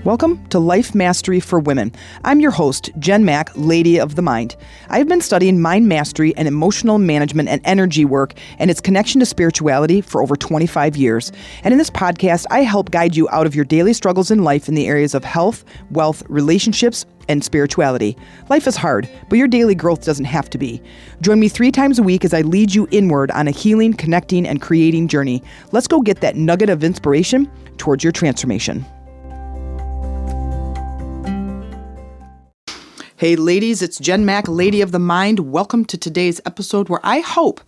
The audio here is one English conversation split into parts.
Welcome to Life Mastery for Women. I'm your host, Jen Mack, Lady of the Mind. I've been studying mind mastery and emotional management and energy work and its connection to spirituality for over 25 years. And in this podcast, I help guide you out of your daily struggles in life in the areas of health, wealth, relationships, and spirituality. Life is hard, but your daily growth doesn't have to be. Join me 3 times a week as I lead you inward on a healing, connecting, and creating journey. Let's go get that nugget of inspiration towards your transformation. Hey ladies, it's Jen Mack, Lady of the Mind. Welcome to today's episode where I hope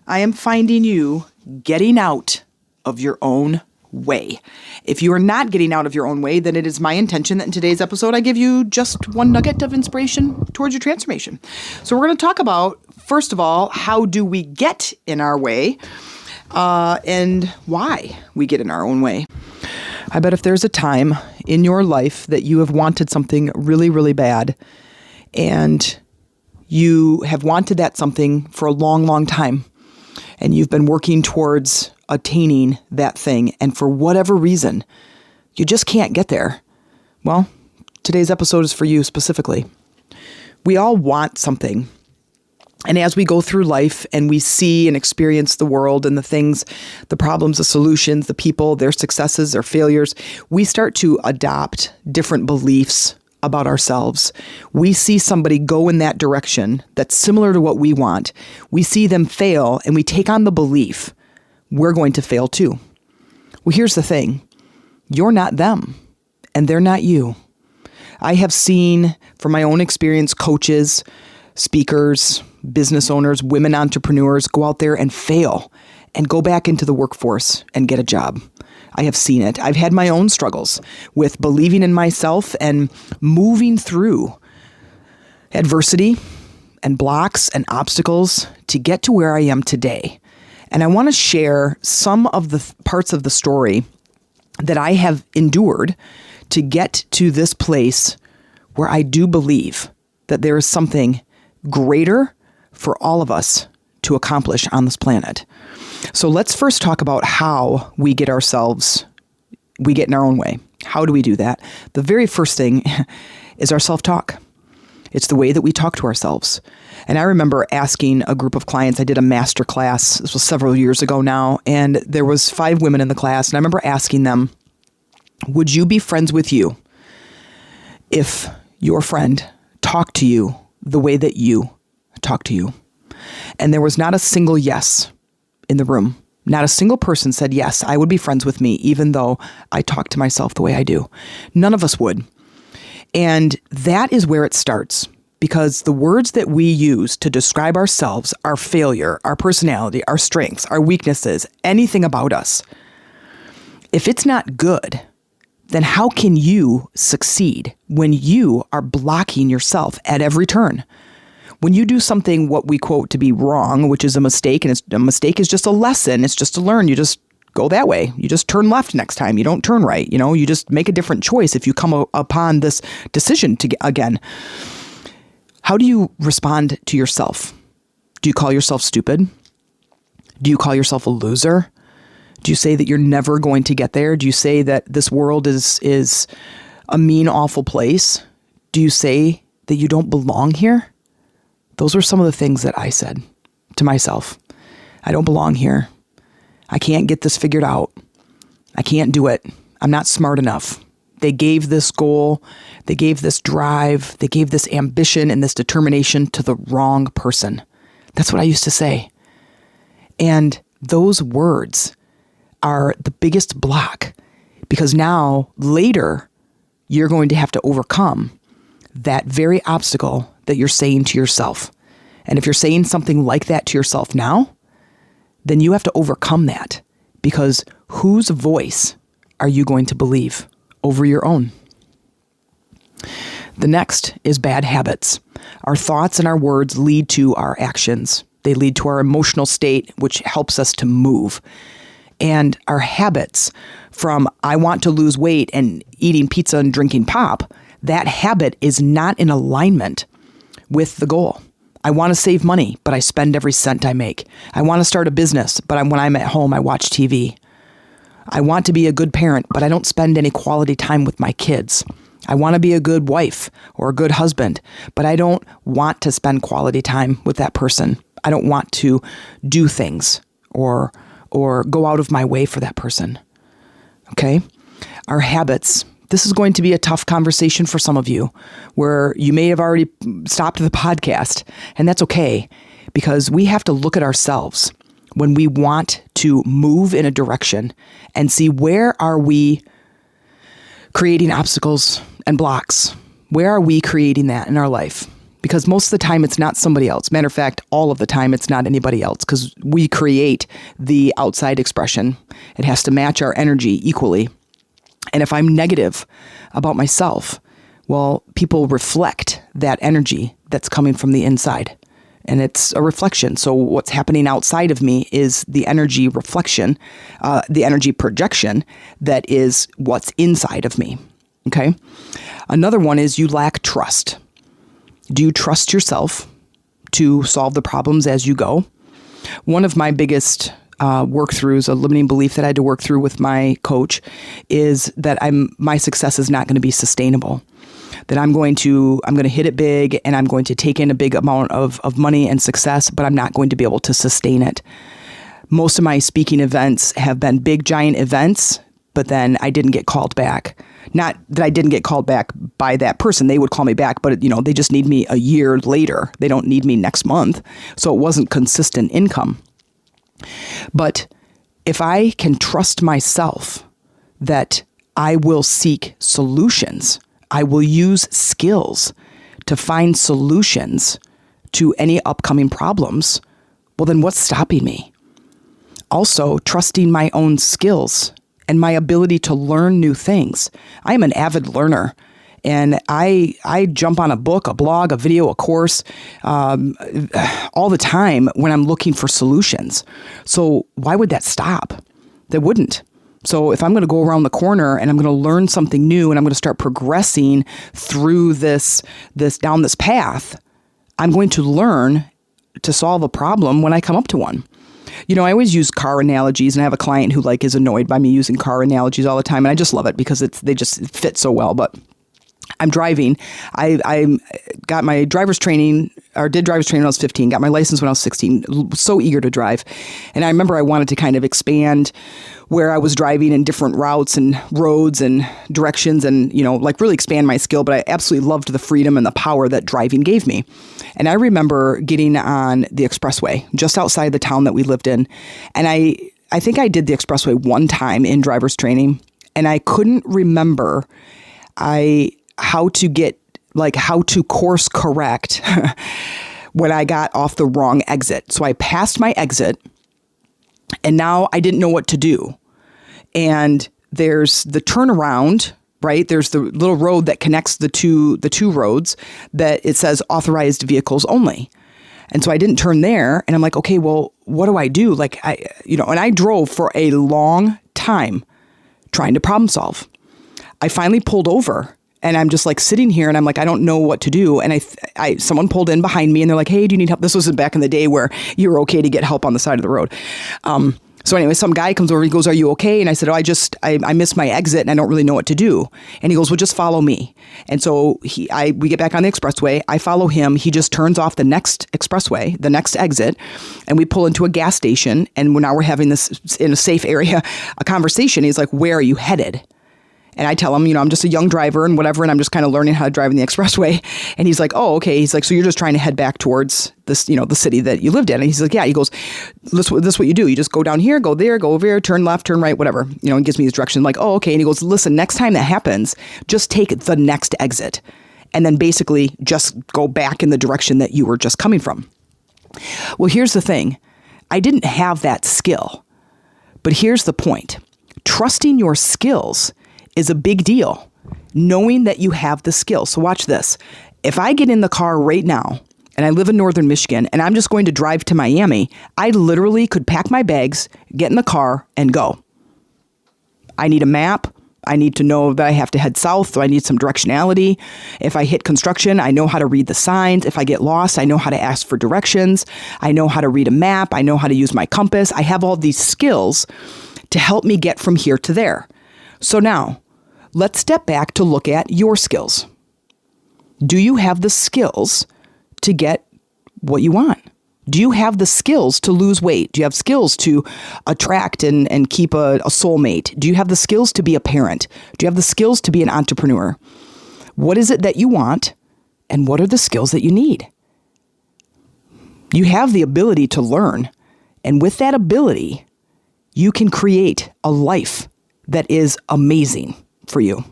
I am finding you getting out of your own way. If you are not getting out of your own way, then it is my intention that in today's episode I give you just one nugget of inspiration towards your transformation. So we're going to talk about, first of all, how do we get in our way and why we get in our own way. I bet if there's a time in your life that you have wanted something really, really bad, and you have wanted that something for a long, long time, and you've been working towards attaining that thing, and for whatever reason, you just can't get there. Well, today's episode is for you specifically. We all want something. And as we go through life and we see and experience the world and the things, the problems, the solutions, the people, their successes, their failures, we start to adopt different beliefs about ourselves. We see somebody go in that direction that's similar to what we want. We see them fail and we take on the belief we're going to fail too. Well, here's the thing. You're not them and they're not you. I have seen from my own experience, coaches, speakers, business owners, women entrepreneurs go out there and fail and go back into the workforce and get a job. I have seen it. I've had my own struggles with believing in myself and moving through adversity and blocks and obstacles to get to where I am today. And I want to share some of the parts of the story that I have endured to get to this place where I do believe that there is something greater for all of us to accomplish on this planet. So let's first talk about how we get in our own way. How do we do that? The very first thing is our self-talk. It's the way that we talk to ourselves. And I remember asking a group of clients, I did a master class, this was several years ago now, and there was 5 women in the class, and I remember asking them, would you be friends with you if your friend talked to you the way that you talk to you? And there was not a single yes in the room. Not a single person said, yes, I would be friends with me, even though I talk to myself the way I do. None of us would. And that is where it starts, because the words that we use to describe ourselves, our failure, our personality, our strengths, our weaknesses, anything about us, if it's not good, then how can you succeed when you are blocking yourself at every turn? When you do something what we quote to be wrong, which is a mistake, and a mistake is just a lesson, it's just to learn, you just go that way. You just turn left next time. You don't turn right. You just make a different choice if you come upon this decision again. How do you respond to yourself? Do you call yourself stupid? Do you call yourself a loser? Do you say that you're never going to get there? Do you say that this world is a mean, awful place? Do you say that you don't belong here? Those were some of the things that I said to myself. I don't belong here. I can't get this figured out. I can't do it. I'm not smart enough. They gave this goal, they gave this drive, they gave this ambition and this determination to the wrong person. That's what I used to say. And those words are the biggest block, because now, later, you're going to have to overcome that very obstacle that you're saying to yourself. And if you're saying something like that to yourself now, then you have to overcome that, because whose voice are you going to believe over your own? The next is bad habits. Our thoughts and our words lead to our actions. They lead to our emotional state, which helps us to move. And our habits, from I want to lose weight and eating pizza and drinking pop, that habit is not in alignment with the goal. I want to save money, but I spend every cent I make. I want to start a business, but when I'm at home, I watch TV. I want to be a good parent, but I don't spend any quality time with my kids. I want to be a good wife or a good husband, but I don't want to spend quality time with that person. I don't want to do things or go out of my way for that person. Okay? Our habits. This is going to be a tough conversation for some of you where you may have already stopped the podcast, and that's okay because we have to look at ourselves when we want to move in a direction and see where are we creating obstacles and blocks. Where are we creating that in our life? Because most of the time it's not somebody else. Matter of fact, all of the time it's not anybody else because we create the outside expression. It has to match our energy equally. And if I'm negative about myself, well, people reflect that energy that's coming from the inside. And it's a reflection. So what's happening outside of me is the energy reflection, the energy projection that is what's inside of me. Okay? Another one is you lack trust. Do you trust yourself to solve the problems as you go? One of my biggest work-throughs, a limiting belief that I had to work through with my coach, is that my success is not going to be sustainable. That I'm going to hit it big and I'm going to take in a big amount of money and success, but I'm not going to be able to sustain it. Most of my speaking events have been big, giant events, but then I didn't get called back. Not that I didn't get called back by that person. They would call me back, but they just need me a year later. They don't need me next month. So it wasn't consistent income. But if I can trust myself that I will seek solutions, I will use skills to find solutions to any upcoming problems, well, then what's stopping me? Also, trusting my own skills and my ability to learn new things. I am an avid learner. And I jump on a book, a blog, a video, a course all the time when I'm looking for solutions. So why would that stop? That wouldn't. So if I'm going to go around the corner and I'm going to learn something new and I'm going to start progressing through this down this path, I'm going to learn to solve a problem when I come up to one. I always use car analogies, and I have a client who is annoyed by me using car analogies all the time, and I just love it because they just fit so well. But I'm driving. I got my driver's training, or did driver's training when I was 15, got my license when I was 16, so eager to drive. And I remember I wanted to kind of expand where I was driving in different routes and roads and directions and, really expand my skill. But I absolutely loved the freedom and the power that driving gave me. And I remember getting on the expressway just outside the town that we lived in. And I think I did the expressway one time in driver's training, and I couldn't remember how to course correct when I got off the wrong exit. So I passed my exit and now I didn't know what to do. And there's the turnaround, right? There's the little road that connects the two roads that it says authorized vehicles only. And so I didn't turn there, and I'm like, okay, well, what do I do? And I drove for a long time trying to problem solve. I finally pulled over. And I'm just sitting here and I'm I don't know what to do. And someone pulled in behind me and they're like, hey, do you need help? This was back in the day where you were okay to get help on the side of the road. So anyway, some guy comes over, he goes, are you okay? And I said, I missed my exit and I don't really know what to do. And he goes, well, just follow me. And so we get back on the expressway. I follow him. He just turns off the next expressway, the next exit, and we pull into a gas station. And now we're having this in a safe area, a conversation. He's like, where are you headed? And I tell him, I'm just a young driver and whatever, and I'm just kind of learning how to drive in the expressway. And he's like, oh, okay. He's like, so you're just trying to head back towards this, the city that you lived in. And he's like, yeah. He goes, this is what you do. You just go down here, go there, go over here, turn left, turn right, whatever. And gives me his direction. I'm like, oh, okay. And he goes, listen, next time that happens, just take the next exit. And then basically just go back in the direction that you were just coming from. Well, here's the thing. I didn't have that skill. But here's the point. Trusting your skills is a big deal, knowing that you have the skill. So watch this. If I get in the car right now and I live in northern Michigan and I'm just going to drive to Miami, I literally could pack my bags, get in the car, and go. I need a map. I need to know that I have to head south, so I need some directionality. If I hit construction, I know how to read the signs. If I get lost, I know how to ask for directions. I know how to read a map. I know how to use my compass. I have all these skills to help me get from here to there. So now, let's step back to look at your skills. Do you have the skills to get what you want? Do you have the skills to lose weight? Do you have skills to attract and keep a soulmate? Do you have the skills to be a parent? Do you have the skills to be an entrepreneur? What is it that you want, and what are the skills that you need? You have the ability to learn, and with that ability, you can create a life that is amazing for you.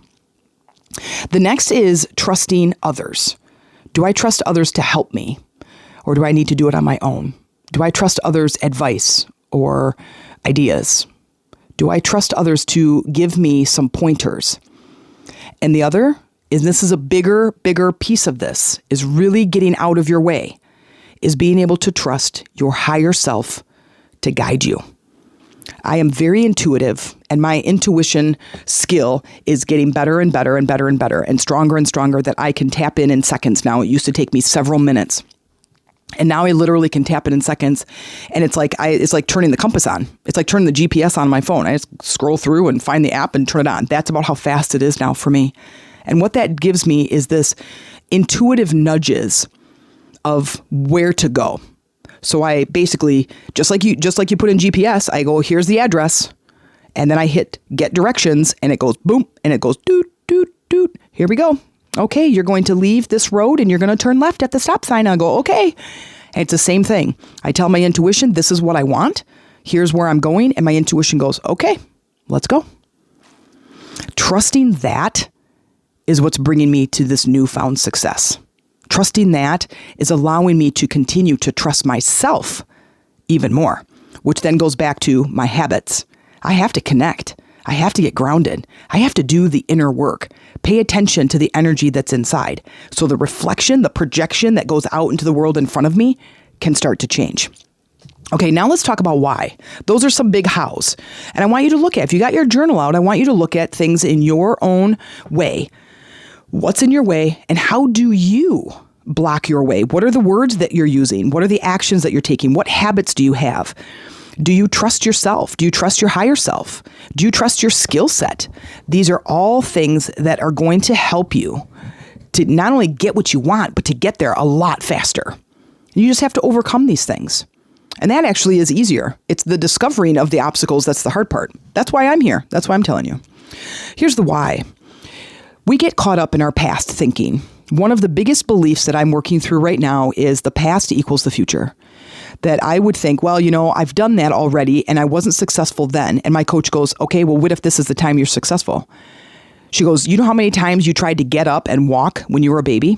The next is trusting others. Do I trust others to help me? Or do I need to do it on my own? Do I trust others' advice or ideas? Do I trust others to give me some pointers? And the other is, this is a bigger piece of this, is really getting out of your way, is being able to trust your higher self to guide you. I am very intuitive, and my intuition skill is getting better and better and better and better and stronger that I can tap in seconds now. It used to take me several minutes. And now I literally can tap it in seconds, and it's like turning the compass on. It's like turning the GPS on my phone. I just scroll through and find the app and turn it on. That's about how fast it is now for me. And what that gives me is this intuitive nudges of where to go. So I basically, just like you put in GPS, I go, here's the address, and then I hit get directions, and it goes boom, and it goes doot, doot, doot. Here we go. Okay, you're going to leave this road and you're going to turn left at the stop sign. I'll go, okay. And it's the same thing. I tell my intuition, this is what I want. Here's where I'm going. And my intuition goes, okay, let's go. Trusting that is what's bringing me to this newfound success. Trusting that is allowing me to continue to trust myself even more, which then goes back to my habits. I have to connect. I have to get grounded. I have to do the inner work. Pay attention to the energy that's inside. So the reflection, the projection that goes out into the world in front of me can start to change. Okay, now let's talk about why. Those are some big hows. And I want you to look at, if you got your journal out, I want you to look at things in your own way. What's in your way, and how do you block your way? What are the words that you're using? What are the actions that you're taking? What habits do you have? Do you trust yourself? Do you trust your higher self? Do you trust your skill set? These are all things that are going to help you to not only get what you want, but to get there a lot faster. You just have to overcome these things. And that actually is easier. It's the discovering of the obstacles that's the hard part. That's why I'm here. That's why I'm telling you. Here's the why. We get caught up in our past thinking. One of the biggest beliefs that I'm working through right now is the past equals the future. That I would think, well, I've done that already and I wasn't successful then. And my coach goes, okay, well, what if this is the time you're successful? She goes, you know how many times you tried to get up and walk when you were a baby?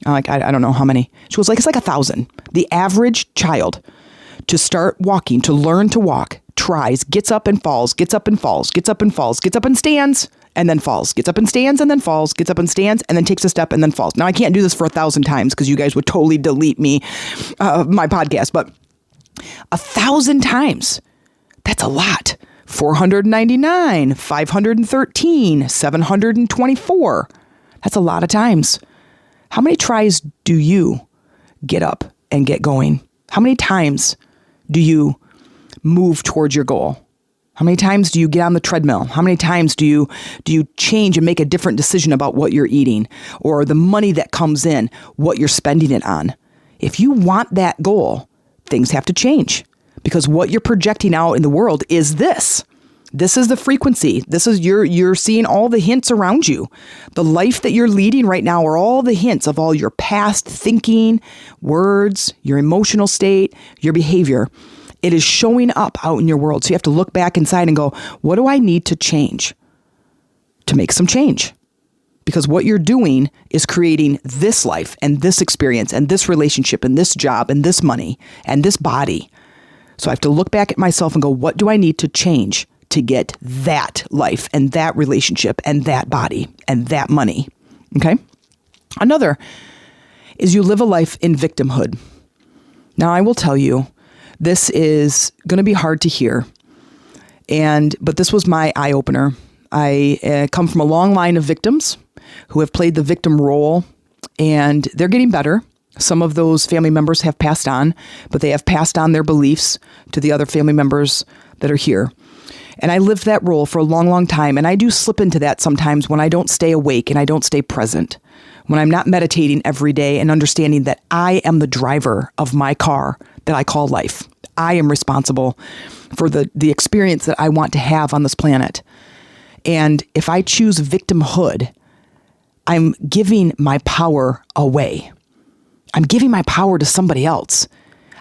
I'm like, I don't know how many. She goes, it's like 1,000. The average child to start walking, to learn to walk, tries, gets up and falls, gets up and falls, gets up and falls, gets up and stands, and then falls, gets up and stands and then falls, gets up and stands and then takes a step and then falls. Now, I can't do this for 1,000 times because you guys would totally delete me, my podcast, but 1,000 times, that's a lot. 499, 513, 724. That's a lot of times. How many tries do you get up and get going? How many times do you move towards your goal? How many times do you get on the treadmill? How many times do you change and make a different decision about what you're eating or the money that comes in, what you're spending it on? If you want that goal, things have to change because what you're projecting out in the world is this. This is the frequency. This is you're seeing all the hints around you. The life that you're leading right now are all the hints of all your past thinking, words, your emotional state, your behavior. It is showing up out in your world. So you have to look back inside and go, what do I need to change to make some change? Because what you're doing is creating this life and this experience and this relationship and this job and this money and this body. So I have to look back at myself and go, what do I need to change to get that life and that relationship and that body and that money? Okay. Another is you live a life in victimhood. Now, I will tell you, this is going to be hard to hear, but this was my eye-opener. I come from a long line of victims who have played the victim role, and they're getting better. Some of those family members have passed on, but they have passed on their beliefs to the other family members that are here. And I lived that role for a long, long time. And I do slip into that sometimes when I don't stay awake and I don't stay present, when I'm not meditating every day and understanding that I am the driver of my car that I call life. I am responsible for the experience that I want to have on this planet. And if I choose victimhood, I'm giving my power away. I'm giving my power to somebody else.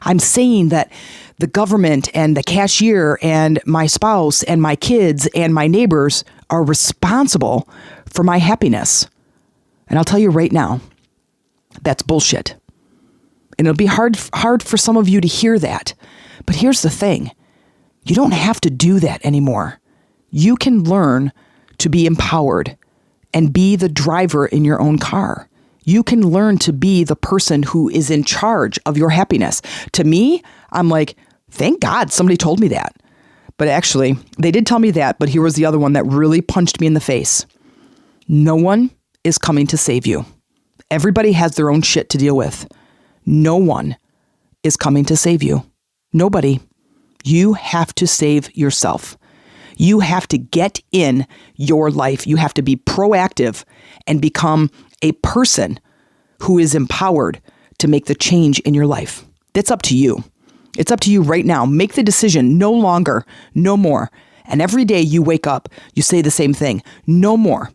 I'm saying that the government and the cashier and my spouse and my kids and my neighbors are responsible for my happiness. And I'll tell you right now, that's bullshit. And it'll be hard for some of you to hear that. But here's the thing. You don't have to do that anymore. You can learn to be empowered and be the driver in your own car. You can learn to be the person who is in charge of your happiness. To me, I'm like, thank God somebody told me that. But actually, they did tell me that, but here was the other one that really punched me in the face. No one is coming to save you. Everybody has their own shit to deal with. No one is coming to save you. Nobody. You have to save yourself. You have to get in your life. You have to be proactive and become a person who is empowered to make the change in your life. It's up to you. It's up to you right now. Make the decision. No longer, no more. And every day you wake up, you say the same thing. No more.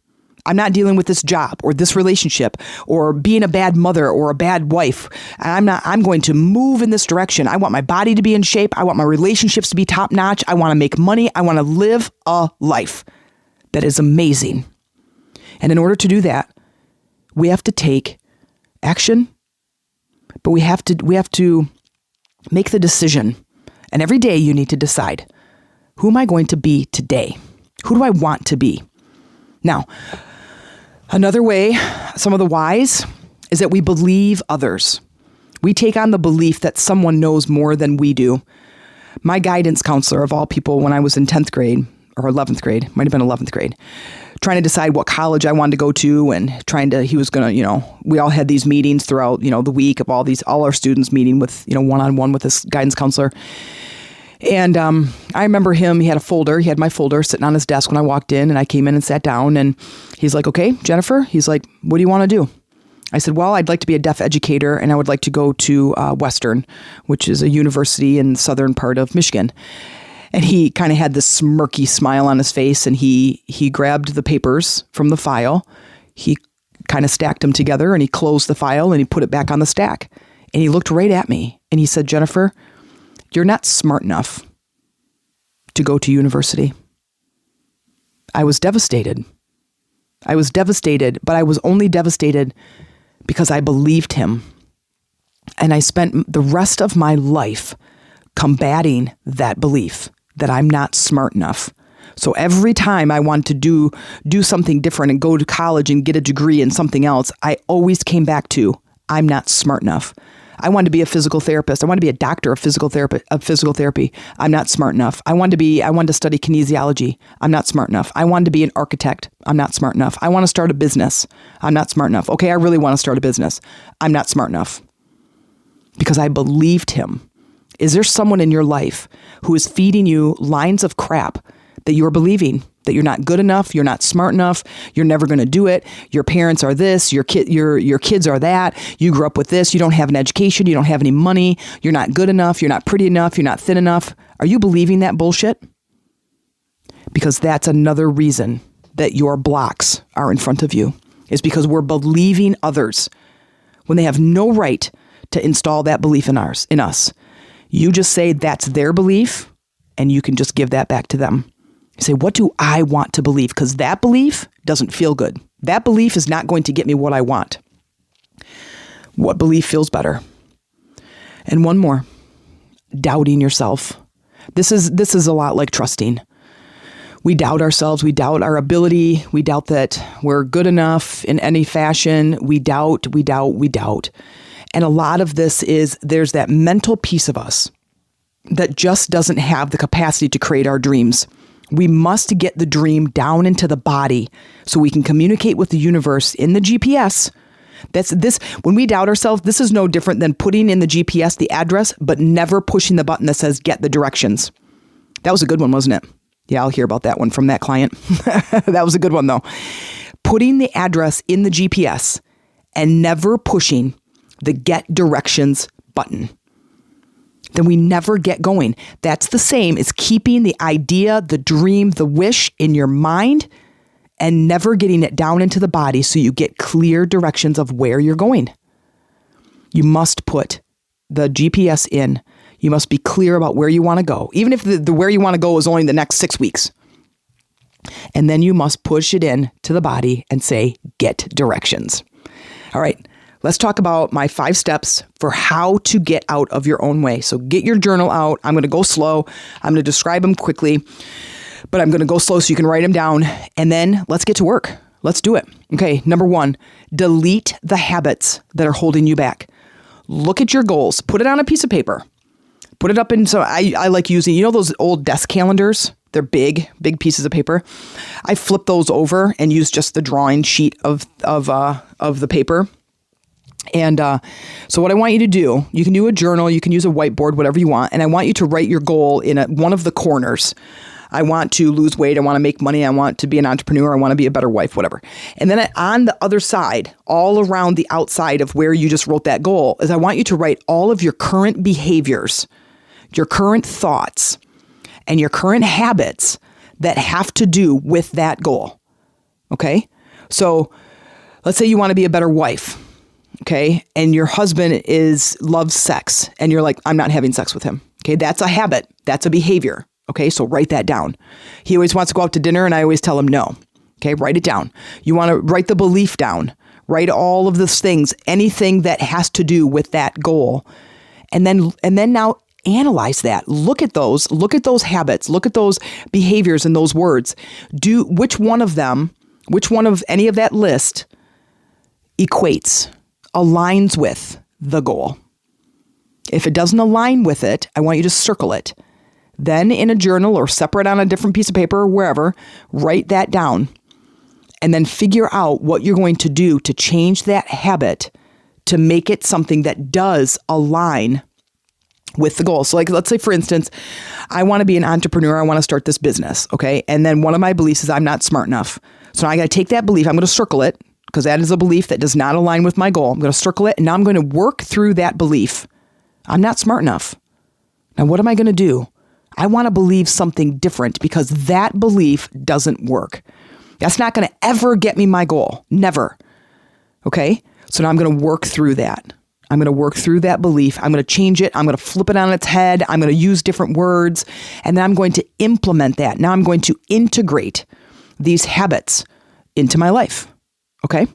I'm not dealing with this job or this relationship or being a bad mother or a bad wife. I'm going to move in this direction. I want my body to be in shape. I want my relationships to be top notch. I want to make money. I want to live a life that is amazing. And in order to do that, we have to take action, but we have to make the decision. And every day you need to decide, who am I going to be today? Who do I want to be? Now, another way, some of the whys, is that we believe others. We take on the belief that someone knows more than we do. My guidance counselor, of all people, when I was in 10th grade, or 11th grade, might have been 11th grade, trying to decide what college I wanted to go to and he was going to, we all had these meetings throughout, the week of all our students meeting with, one-on-one with this guidance counselor. And I remember he had my folder sitting on his desk when I walked in, and I came in and sat down, and he's like, okay, Jennifer, he's like, what do you want to do? I said, well, I'd like to be a deaf educator, and I would like to go to Western, which is a university in the southern part of Michigan. And he kind of had this smirky smile on his face, and he grabbed the papers from the file. He kind of stacked them together, and he closed the file, and he put it back on the stack. And he looked right at me, and he said, Jennifer, you're not smart enough to go to university. I was devastated. But I was only devastated because I believed him. And I spent the rest of my life combating that belief that I'm not smart enough. So every time I wanted to do something different and go to college and get a degree in something else, I always came back to, I'm not smart enough. I wanted to be a physical therapist. I wanted to be a doctor of physical therapy. I'm not smart enough. I wanted to study kinesiology. I'm not smart enough. I wanted to be an architect. I'm not smart enough. I want to start a business. I'm not smart enough. Okay, I really want to start a business. I'm not smart enough. Because I believed him. Is there someone in your life who is feeding you lines of crap that you're believing? That you're not good enough, you're not smart enough, you're never going to do it, your parents are this, your kids are that, you grew up with this, you don't have an education, you don't have any money, you're not good enough, you're not pretty enough, you're not thin enough. Are you believing that bullshit? Because that's another reason that your blocks are in front of you, is because we're believing others when they have no right to install that belief in us. You just say that's their belief, and you can just give that back to them. You say, what do I want to believe? Because that belief doesn't feel good. That belief is not going to get me what I want. What belief feels better? And one more, doubting yourself. This is a lot like trusting. We doubt ourselves. We doubt our ability. We doubt that we're good enough in any fashion. We doubt. And a lot of this is there's that mental piece of us that just doesn't have the capacity to create our dreams. We must get the dream down into the body so we can communicate with the universe in the GPS. When we doubt ourselves, this is no different than putting in the GPS the address, but never pushing the button that says get the directions. That was a good one, wasn't it? Yeah, I'll hear about that one from that client. That was a good one, though. Putting the address in the GPS and never pushing the get directions button. Then we never get going. That's the same as keeping the idea, the dream, the wish in your mind and never getting it down into the body so you get clear directions of where you're going. You must put the GPS in. You must be clear about where you want to go, even if the where you want to go is only the next 6 weeks. And then you must push it in to the body and say, get directions. All right, let's talk about my 5 steps for how to get out of your own way. So get your journal out. I'm going to go slow. I'm going to describe them quickly, but I'm going to go slow so you can write them down. And then let's get to work. Let's do it. Okay, number 1, delete the habits that are holding you back. Look at your goals. Put it on a piece of paper. Put it up in, so I like using, those old desk calendars? They're big pieces of paper. I flip those over and use just the drawing sheet of the paper. And so what I want you to do, you can do a journal, you can use a whiteboard, whatever you want. And I want you to write your goal in one of the corners. I want to lose weight. I want to make money. I want to be an entrepreneur. I want to be a better wife, whatever. And then on the other side, all around the outside of where you just wrote that goal, is I want you to write all of your current behaviors, your current thoughts, and your current habits that have to do with that goal. Okay? So let's say you want to be a better wife. Okay? And your husband loves sex. And you're like, I'm not having sex with him. Okay? That's a habit. That's a behavior. Okay? So write that down. He always wants to go out to dinner and I always tell him no. Okay? Write it down. You want to write the belief down. Write all of those things, anything that has to do with that goal. And then now analyze that. Look at those habits, look at those behaviors and those words. Which one of any of that list aligns with the goal. If it doesn't align with it, I want you to circle it. Then in a journal or separate on a different piece of paper or wherever, write that down and then figure out what you're going to do to change that habit to make it something that does align with the goal. So like, let's say for instance, I want to be an entrepreneur. I want to start this business. Okay. And then one of my beliefs is I'm not smart enough. So now I got to take that belief. I'm going to circle it because that is a belief that does not align with my goal. I'm going to circle it. And now I'm going to work through that belief. I'm not smart enough. Now, what am I going to do? I want to believe something different because that belief doesn't work. That's not going to ever get me my goal. Never. Okay. So now I'm going to work through that. I'm going to work through that belief. I'm going to change it. I'm going to flip it on its head. I'm going to use different words. And then I'm going to implement that. Now I'm going to integrate these habits into my life. Okay?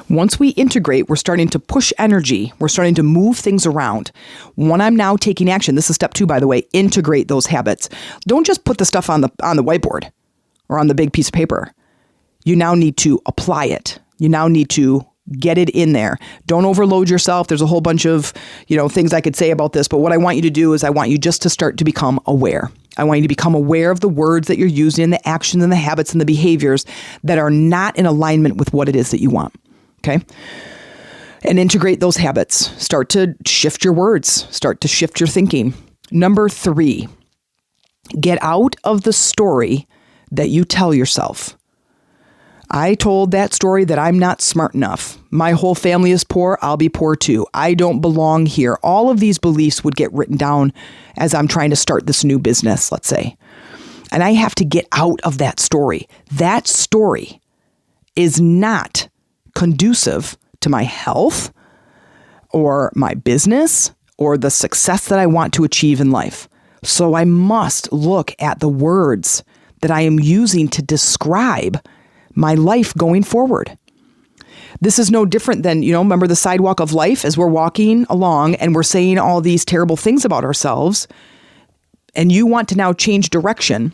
Once we integrate, we're starting to push energy. We're starting to move things around. When I'm now taking action, this is step 2, by the way, integrate those habits. Don't just put the stuff on the whiteboard or on the big piece of paper. You now need to apply it. You now need to get it in there. Don't overload yourself. There's a whole bunch of, things I could say about this, but what I want you to do is I want you just to start to become aware. I want you to become aware of the words that you're using, the actions and the habits and the behaviors that are not in alignment with what it is that you want. Okay? And integrate those habits. Start to shift your words. Start to shift your thinking. Number 3, get out of the story that you tell yourself. I told that story that I'm not smart enough. My whole family is poor. I'll be poor too. I don't belong here. All of these beliefs would get written down as I'm trying to start this new business, let's say. And I have to get out of that story. That story is not conducive to my health or my business or the success that I want to achieve in life. So I must look at the words that I am using to describe my life going forward. This is no different than, remember the sidewalk of life as we're walking along and we're saying all these terrible things about ourselves, and you want to now change direction.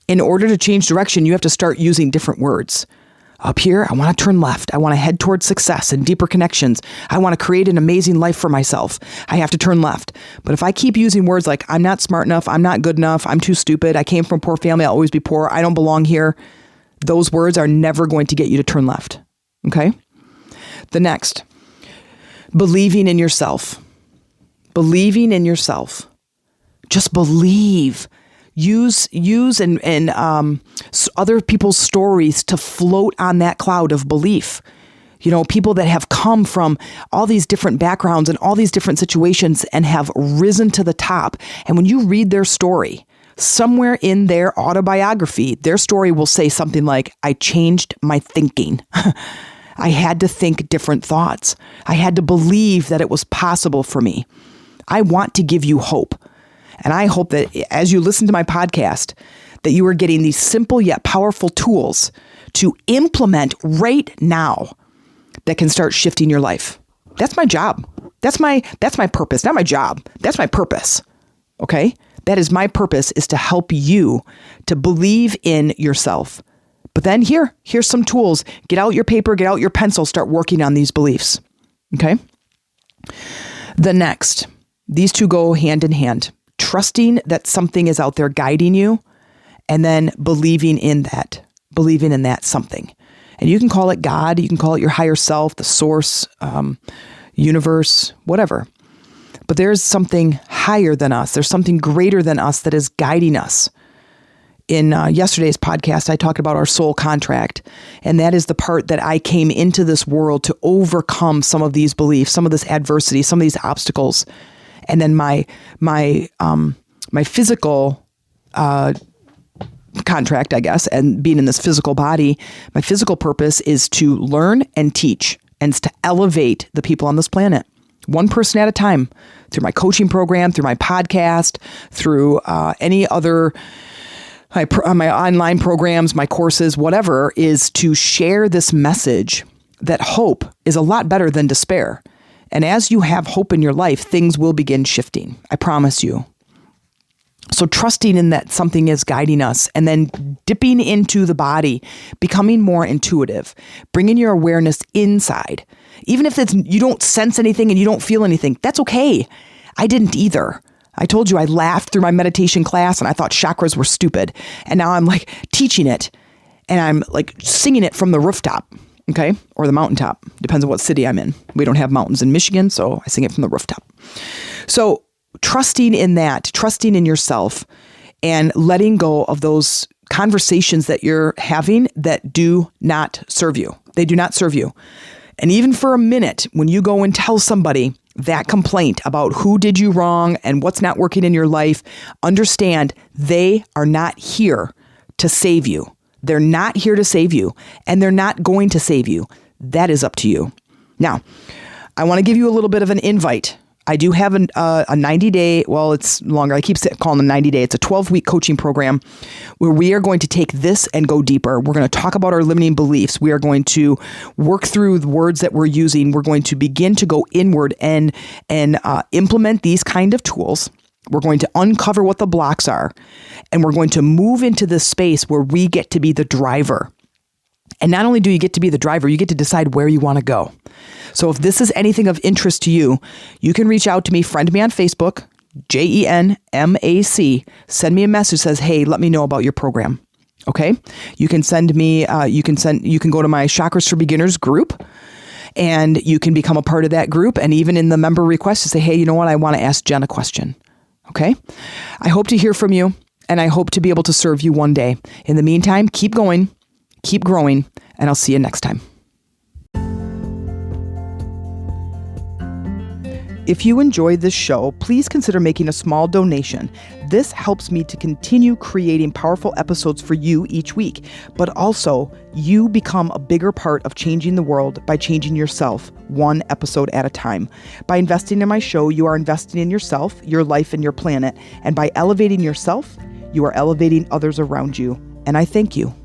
In order to change direction, you have to start using different words. Up here, I want to turn left. I want to head towards success and deeper connections. I want to create an amazing life for myself. I have to turn left. But if I keep using words like, I'm not smart enough, I'm not good enough, I'm too stupid, I came from a poor family, I'll always be poor, I don't belong here, those words are never going to get you to turn left. Okay? The next, believing in yourself. Believing in yourself. Just believe. Use and other people's stories to float on that cloud of belief. People that have come from all these different backgrounds and all these different situations and have risen to the top. And when you read their story, somewhere in their autobiography, their story will say something like, I changed my thinking. I had to think different thoughts. I had to believe that it was possible for me. I want to give you hope. And I hope that as you listen to my podcast, that you are getting these simple yet powerful tools to implement right now that can start shifting your life. That's my job. That's my purpose, not my job. That's my purpose. Okay? That is my purpose, is to help you to believe in yourself. But then here's some tools. Get out your paper, get out your pencil, start working on these beliefs. Okay? The next, these two go hand in hand. Trusting that something is out there guiding you, and then believing in that something. And you can call it God, you can call it your higher self, the source, universe, whatever. But there's something higher than us. There's something greater than us that is guiding us. In yesterday's podcast, I talked about our soul contract, and that is the part that I came into this world to overcome some of these beliefs, some of this adversity, some of these obstacles. And then my physical contract, I guess, and being in this physical body, my physical purpose is to learn and teach and to elevate the people on this planet, one person at a time, through my coaching program, through my podcast, through any other my online programs, my courses, whatever, is to share this message that hope is a lot better than despair. And as you have hope in your life, things will begin shifting. I promise you. So trusting in that something is guiding us, and then dipping into the body, becoming more intuitive, bringing your awareness inside. Even if you don't sense anything and you don't feel anything, that's okay. I didn't either. I told you I laughed through my meditation class and I thought chakras were stupid. And now I'm like teaching it, and I'm like singing it from the rooftop. Okay. Or the mountaintop. Depends on what city I'm in. We don't have mountains in Michigan, so I sing it from the rooftop. So trusting in that, trusting in yourself, and letting go of those conversations that you're having that do not serve you. They do not serve you. And even for a minute, when you go and tell somebody that complaint about who did you wrong and what's not working in your life, understand they are not here to save you. They're not here to save you, and they're not going to save you. That is up to you. Now, I want to give you a little bit of an invite. I do have a 90-day, well, it's longer. I keep calling them 90-day. It's a 12-week coaching program where we are going to take this and go deeper. We're going to talk about our limiting beliefs. We are going to work through the words that we're using. We're going to begin to go inward and implement these kind of tools. We're going to uncover what the blocks are, and we're going to move into this space where we get to be the driver. And not only do you get to be the driver, you get to decide where you want to go. So if this is anything of interest to you, you can reach out to me, friend me on Facebook, JENMAC, send me a message that says, hey, let me know about your program. Okay. You can send me, you can go to my Chakras for Beginners group, and you can become a part of that group. And even in the member request to say, hey, you know what? I want to ask Jen a question. Okay. I hope to hear from you, and I hope to be able to serve you one day. In the meantime, keep going, keep growing, and I'll see you next time. If you enjoyed this show, please consider making a small donation. This helps me to continue creating powerful episodes for you each week, but also you become a bigger part of changing the world by changing yourself one episode at a time. By investing in my show, you are investing in yourself, your life, and your planet. And by elevating yourself, you are elevating others around you. And I thank you.